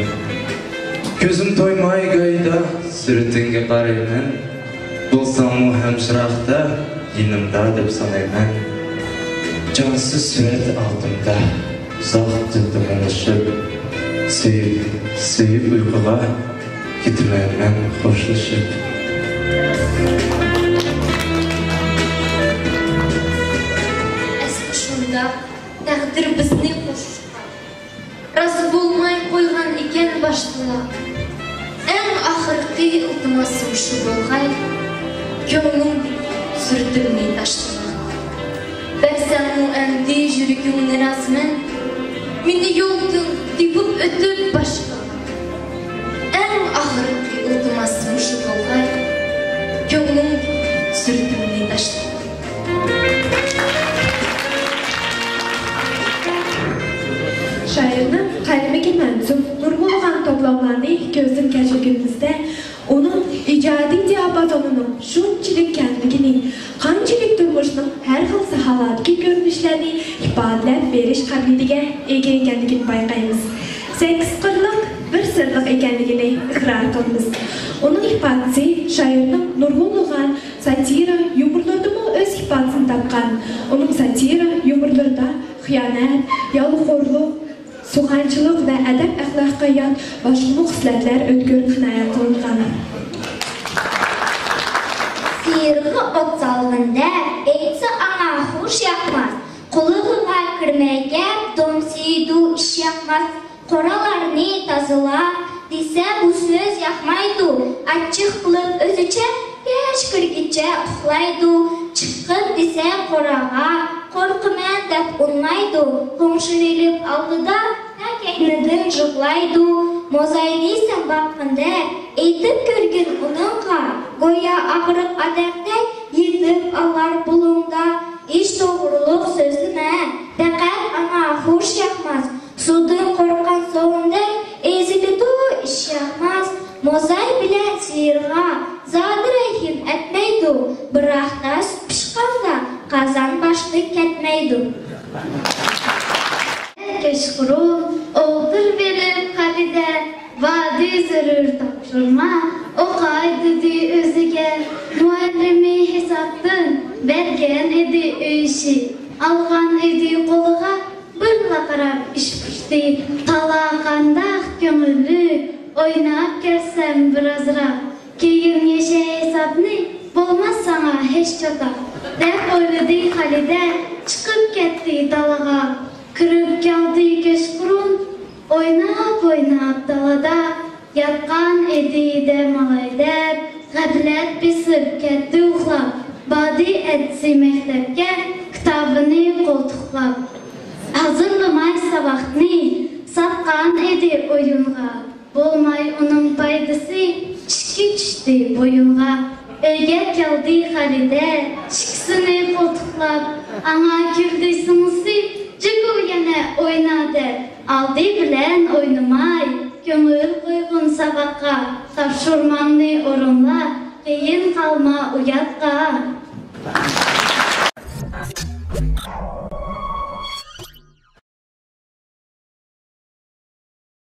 Gözüm toymay gayda, sürütünge qarayman. Bolsamı hem şıraqda, yanımda dep sanayman. Cansız süret altımda, uzak tuttum oluşup. Sevip uykuğa gitmeyemem hoşlaşıp. Şunda takdir bizni koşuşkan. Razı bulmay koygan iken başlığa. En ahırkı iltimasım şu bolgay. Gönlüm sürdürmeyi taştılar. Bersem o endi jürgümün rasmen. Mini yoldun dipip ötüp başka. En ahırkı iltimasım şu bolgay. Gönlüm sürdürmeyi taştılar. Şairning qalbiga manzum nurg'ulg'an to'plamlarni ko'zdan kechirganimizda uning ijodiy diapazonining shunchalik kengligini, qanchalik turmushning har xil halatki görünüşlerini ifadelep veriş kabiliyetiga ega ekanligini bayqaymiz. 8 qirliq bir sirliq ekanligini iqror qilamiz. Onun ifadesi şairning nurg'unlig'an satira yumorlaridami o'z ifadasini topgan. Onun satira yumorlarida xiyonat, yolg'onlik, so'g'anchilik va adab axloqiga yot boshqa xislatlar o'tkir himoya qilingan. Sirg'i ot salg'anda aytsa ana xush yoqmas. Qulug'iga kirmayga domsiydu ish yoqmas. Qoralarni tozalab desa bu so'z yoqmaydi. Achchiq qilib o'zicha kech kirgicha uxlaydi. Chiqib desa qoraga qo'rqaman deb unmaydi. Qo'ng'shilib oldida takaynidan yig'laydi. Mozayni sabaqında aytib ko'rgin uningga go'yo og'riq adaqday yetib olar bulungda. Ish to'g'riliq so'zlama faqat ana xush yoqmas. Sudan qo'rqqan sovunda ezildi ish yoqmas. Mozay bilan sirg'a zodirahim etmaydi. Biroq tas pishqanda qazon boshlik ketmaydi. Keşkurun oğdur verip kalide vadi zırır tapşırma o kaydı özüge muallimi hesaptın bergen edi işi algan edi koluğa bırla karab iş pişti talakanda kömürlü oynap gelsem birazra keyin yeşe hesapni bolmaz sana hiç çata dep oyladı halide çıkıp gitti dalağa Kırıp geldi keşkurun, oynap dalada, yatkan edi de malayder, gaflet bisip ketti uxlap, badi etsi mektepke, kitabını koltuklap. Hazırlamay sabahni, satkan edi oyunga, bolmay onun paydası, çiki çişti boyunga. Öge geldi Halide, çikisini koltuklap, ana kürdü sınısı, Cıgı yine oynadı, aldı bilen oynamay, kömür koygun sabaka, tapşırmanlı orunla, kıyın kalma uyatka.